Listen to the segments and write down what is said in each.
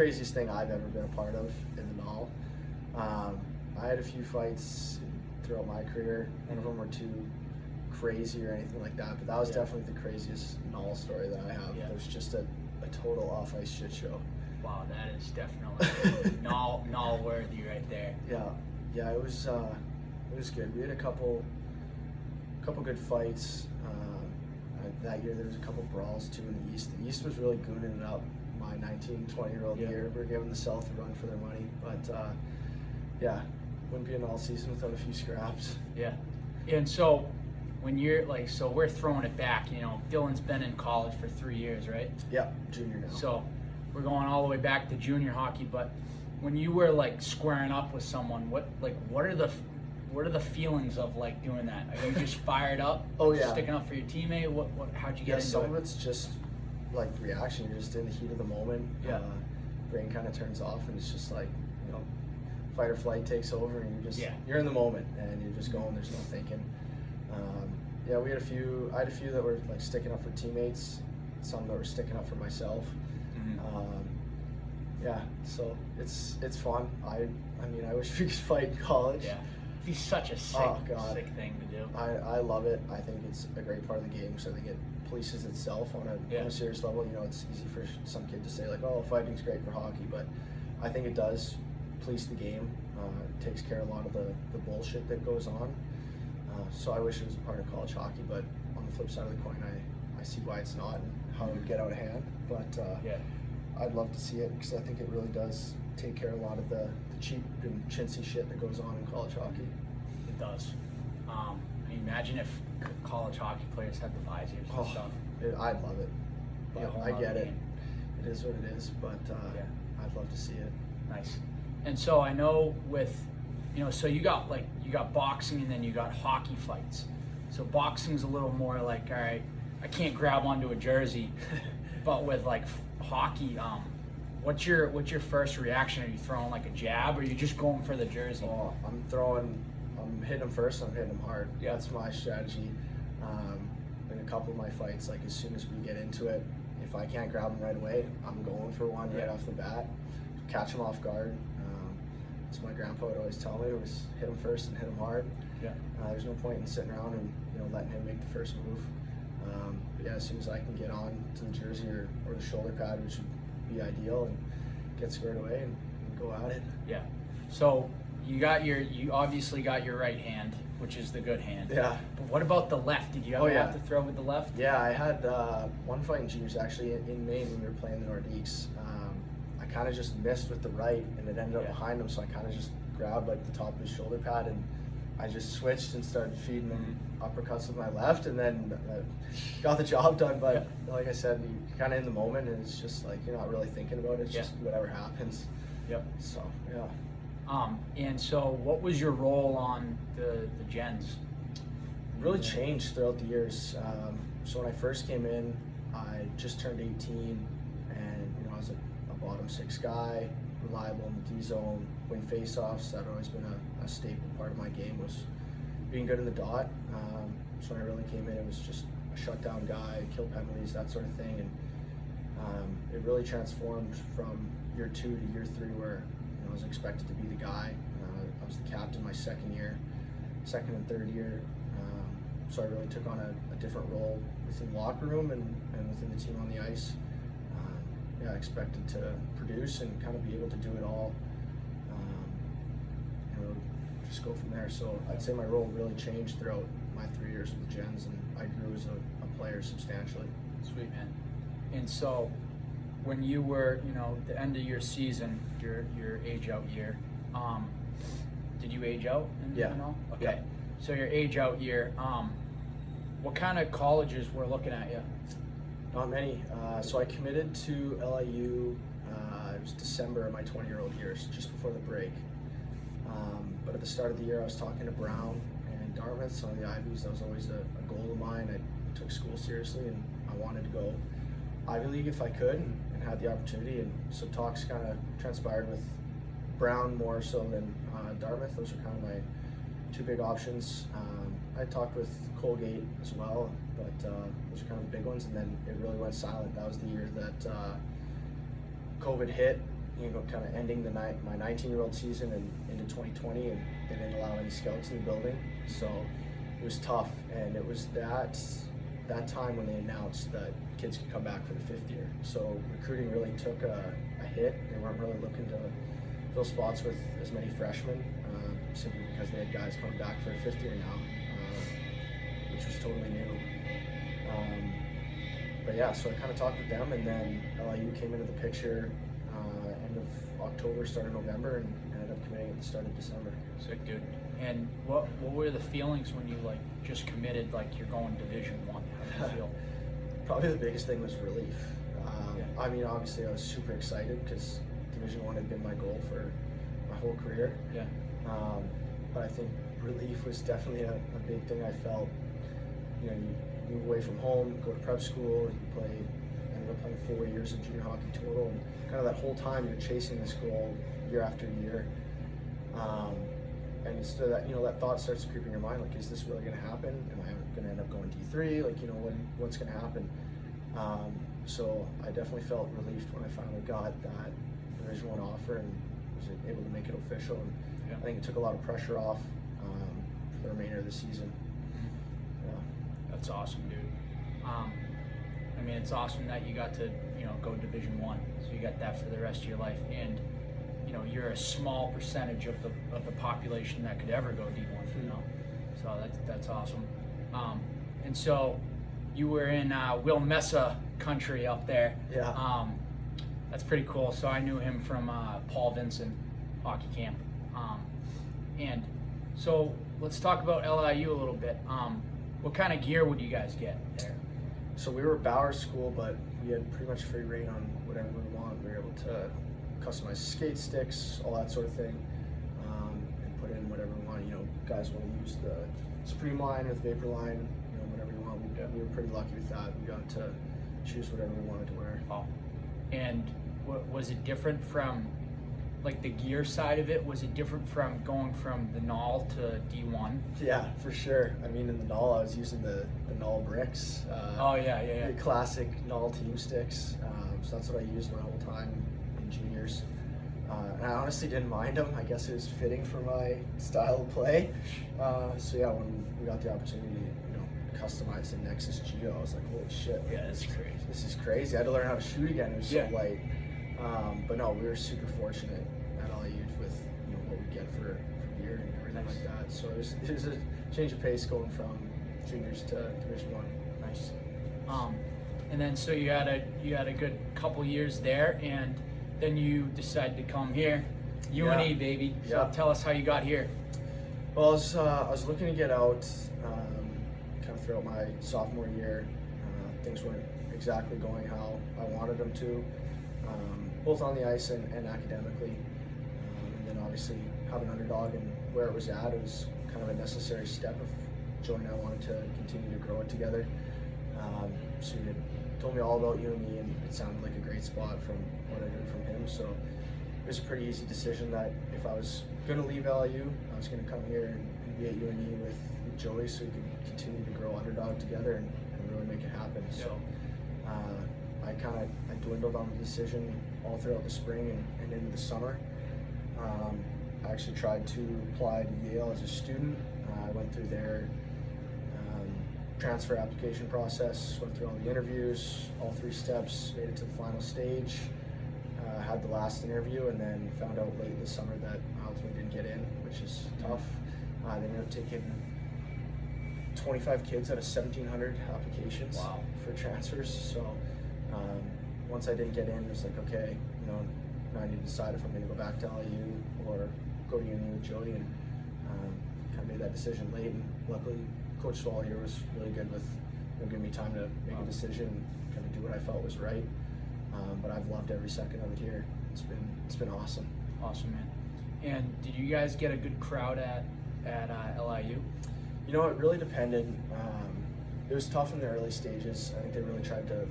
Craziest thing I've ever been a part of in the null. I had a few fights throughout my career. None of them were too crazy or anything like that, but that was definitely the craziest null story that I have. It was just a total off-ice shit show. Wow, that is definitely null worthy right there. Yeah, it was good. We had a couple good fights. That year there was a couple brawls too in the East. The East was really gooning it up my 19, 20-year-old year. We were giving the South a run for their money. But wouldn't be an all season without a few scraps. Yeah. And so when you're so we're throwing it back, Dylan's been in college for 3 years, right? Yeah, junior now. So we're going all the way back to junior hockey, but when you were squaring up with someone, what are the feelings of doing that? Are you just fired up? Oh yeah. Sticking up for your teammate? How'd you get into some it? of it's just reaction. You're just in the heat of the moment. Yeah. Brain kind of turns off and it's just fight or flight takes over and you're in the moment and you're just going. There's no thinking. I had a few that were sticking up for teammates, some that were sticking up for myself. So it's fun. I wish we could fight in college. Yeah. It's such a sick thing to do. I love it. I think it's a great part of the game. So I think it polices itself on a serious level. It's easy for some kid to say oh, fighting's great for hockey, but I think it does police the game. It takes care of a lot of the bullshit that goes on. So I wish it was a part of college hockey, but on the flip side of the coin, I see why it's not and how it would get out of hand. But I'd love to see it because I think it really does take care of a lot of the cheap and chintzy shit that goes on in college hockey. It does. Imagine if college hockey players had the visors and stuff. I'd love it. But I get it. It is what it is, but I'd love to see it. Nice. And so I know with, so you got boxing and then you got hockey fights. So boxing's a little more all right, I can't grab onto a jersey, but with hockey, what's your first reaction? Are you throwing a jab or are you just going for the jersey? Oh, I'm hitting them first, I'm hitting them hard. Yeah. That's my strategy. In a couple of my fights, as soon as we get into it, if I can't grab them right away, I'm going for one right off the bat, catch them off guard. As my grandpa would always tell me, was hit him first and hit him hard. Yeah. There's no point in sitting around and letting him make the first move. As soon as I can get on to the jersey or the shoulder pad, which would be ideal, and get squared away and go at it. Yeah. So you obviously got your right hand, which is the good hand. Yeah. But what about the left? Did you ever have to throw with the left? Yeah, I had one fight in juniors actually in Maine when we were playing the Nordiques. I kind of just missed with the right and it ended up behind him, so I kind of just grabbed the top of his shoulder pad and I just switched and started feeding him uppercuts with my left, and then got the job done. But like I said, you're kind of in the moment and it's just you're not really thinking about it. It's just whatever happens. Yep. So and so what was your role on the gens? Really changed throughout the years. So when I first came in, I just turned 18 and I was a bottom six guy, reliable in the D zone, win faceoffs. That had always been a staple part of my game, was being good in the dot. So when I really came in, it was just a shutdown guy, kill penalties, that sort of thing. And it really transformed from year 2 to year 3 where I was expected to be the guy. I was the captain my second and third year. So I really took on a different role within the locker room and within the team on the ice. I expected to produce and kind of be able to do it all. Just go from there. So I'd say my role really changed throughout my 3 years with the gens, and I grew as a player substantially. Sweet, man. And so when you were, the end of your season, your age out year, did you age out? Okay. Yeah. So your age out year, what kind of colleges were looking at you? Not many. So I committed to LIU, it was December of my 20-year-old years, just before the break. But at the start of the year, I was talking to Brown and Dartmouth, some of the Ivies. That was always a goal of mine. I took school seriously and I wanted to go Ivy League if I could, and had the opportunity. And so talks kind of transpired with Brown more so than Dartmouth. Those are kind of my 2 big options. I talked with Colgate as well, but those are kind of the big ones. And then it really went silent. That was the year that COVID hit. kind of ending my 19-year-old season and into 2020, and they didn't allow any scouts in the building, so it was tough. And it was that time when they announced that kids could come back for the 5th year. So recruiting really took a hit. They weren't really looking to fill spots with as many freshmen, simply because they had guys coming back for a 5th year now, which was totally new. But yeah, so I kind of talked with them, and then LIU came into the picture end of October, start of November, and ended up committing at the start of December. Sick, dude. And what were the feelings when you like just committed, like you're going Division I? How did you feel? Probably the biggest thing was relief. I mean, obviously I was super excited because Division I had been my goal for my whole career. Yeah. But I think relief was definitely a big thing. I felt, you move away from home, go to prep school, you ended up playing 4 years of junior hockey total, and kind of that whole time you're chasing this goal year after year. And instead of that, that thought starts to creep in your mind, like, is this really going to happen? Am I going to end up going D3? Like, what's going to happen? So I definitely felt relieved when I finally got that Division I offer and was able to make it official. And yeah. I think it took a lot of pressure off for the remainder of the season. Yeah. That's awesome, dude. I mean, it's awesome that you got to, go Division I, so you got that for the rest of your life. And you're a small percentage of the population that could ever go D1, So that's awesome. And so you were in Will Mesa country up there. Yeah. That's pretty cool. So I knew him from Paul Vincent hockey camp. And so let's talk about LIU a little bit. What kind of gear would you guys get there? So we were Bauer school, but we had pretty much free reign on whatever we want. We were able to customize skate sticks, all that sort of thing, and put in whatever we want. Guys want to use the Supreme line or the Vapor line, whatever you want. We were pretty lucky with that. We got to choose whatever we wanted to wear. Oh. And was it different from, like, the gear side of it? Was it different from going from the Null to D1? Yeah, for sure. I mean, in the Null, I was using the Null bricks. Yeah. The classic Null team sticks. So that's what I used my whole time in juniors. And I honestly didn't mind them. I guess it was fitting for my style of play. So yeah, when we got the opportunity to customize the Nexus Geo, I was like, holy shit. Yeah, that's crazy. This is crazy. I had to learn how to shoot again. It was so light. But no, we were super fortunate at LIU with what we get for gear and everything like that. So it was a change of pace going from juniors to Division I. Nice. And then so you had a good couple years there, and then you decided to come here, UNE, baby. So tell us how you got here. Well, I was looking to get out kind of throughout my sophomore year. Things weren't exactly going how I wanted them to, both on the ice and academically. And then obviously having Underdog and where it was at, it was kind of a necessary step of Joe and I wanted to continue to grow it together. So he told me all about UNE, and it sounded like a great spot from what I heard from him. So it was a pretty easy decision that if I was going to leave LIU, I was going to come here and be at UNE with Joey, so we could continue to grow Underdog together and really make it happen. So I dwindled on the decision all throughout the spring and into the summer. I actually tried to apply to Yale as a student. I went through their transfer application process, went through all the interviews, all 3 steps, made it to the final stage, had the last interview, and then found out late this summer that I ultimately didn't get in, which is tough. They ended up taking 25 kids out of 1,700 applications for transfers. So once I didn't get in, it was like, okay, now I need to decide if I'm going to go back to LIU or go to UNE with Joey, and kind of made that decision late. And luckily, Coach Swall here was really good with giving me time to make a decision and kind of do what I felt was right. But I've loved every second of it here. It's been awesome. Awesome, man. And did you guys get a good crowd at LIU? It really depended. It was tough in the early stages. I think they really tried to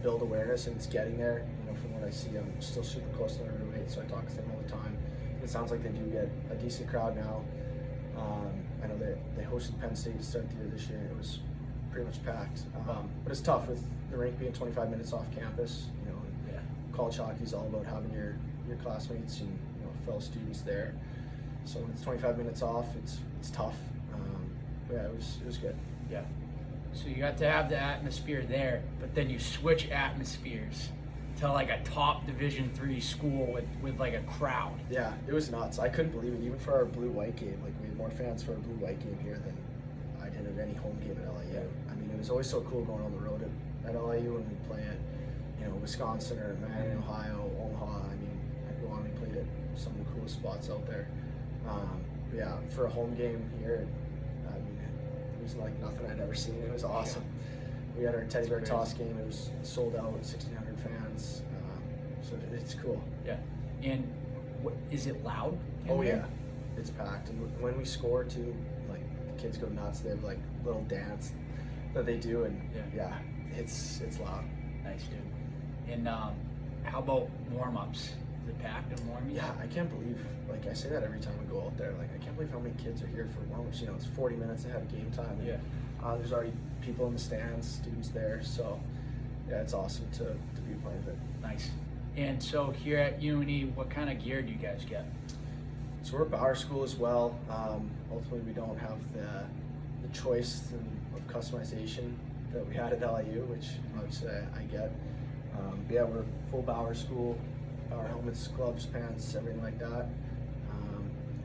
build awareness, and it's getting there. From what I see, I'm still super close to my roommate, so I talk to them all the time. It sounds like they do get a decent crowd now. I know they hosted Penn State to start the year this year, and it was pretty much packed. But it's tough with the rink being 25 minutes off campus. College hockey is all about having your your classmates and fellow students there. So when it's 25 minutes off, it's tough. Yeah, it was good. Yeah. So you got to have the atmosphere there, but then you switch atmospheres to like a top Division III school with like a crowd. Yeah, it was nuts. I couldn't believe it. Even for our blue-white game, like we had more fans for our blue-white game here than I did at any home game at LIU. I mean, it was always so cool going on the road at LIU when we play at, Wisconsin or Marion, Ohio, Omaha. I mean, I'd go on and played at some of the coolest spots out there. But yeah, for a home game here, I mean, it was like nothing I'd ever seen. It was awesome. We had our teddy bear toss game. It was sold out, 1,600 fans. So it's cool. Yeah. And is it loud? Oh yeah, it's packed. And when we score too, like the kids go nuts. They have like little dance that they do, and yeah, it's loud. Nice, dude. And how about warm-ups? Is it packed and warm? Yeah, I can't believe, like I say that every time we go out there, like I can't believe how many kids are here for warm-ups. It's 40 minutes ahead of game time. And, there's already people in the stands, students there. So yeah, it's awesome to be a part of it. Nice. And so here at Une, what kind of gear do you guys get? So we're a Bauer school as well. Ultimately, we don't have the choice of customization that we had at LIU, which obviously I get. But yeah, we're full Bauer school, Bauer helmets, gloves, pants, everything like that.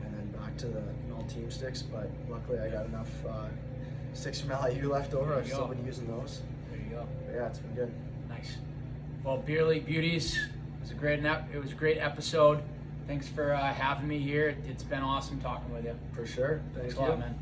And then back to the all team sticks, but luckily I got enough sticks from LIU left over. I've still been using those. There you go. But yeah, it's been good. Nice. Well, Beer League Beauties, it was a great episode. Thanks for having me here. It's been awesome talking with you. For sure. Thanks a lot, man.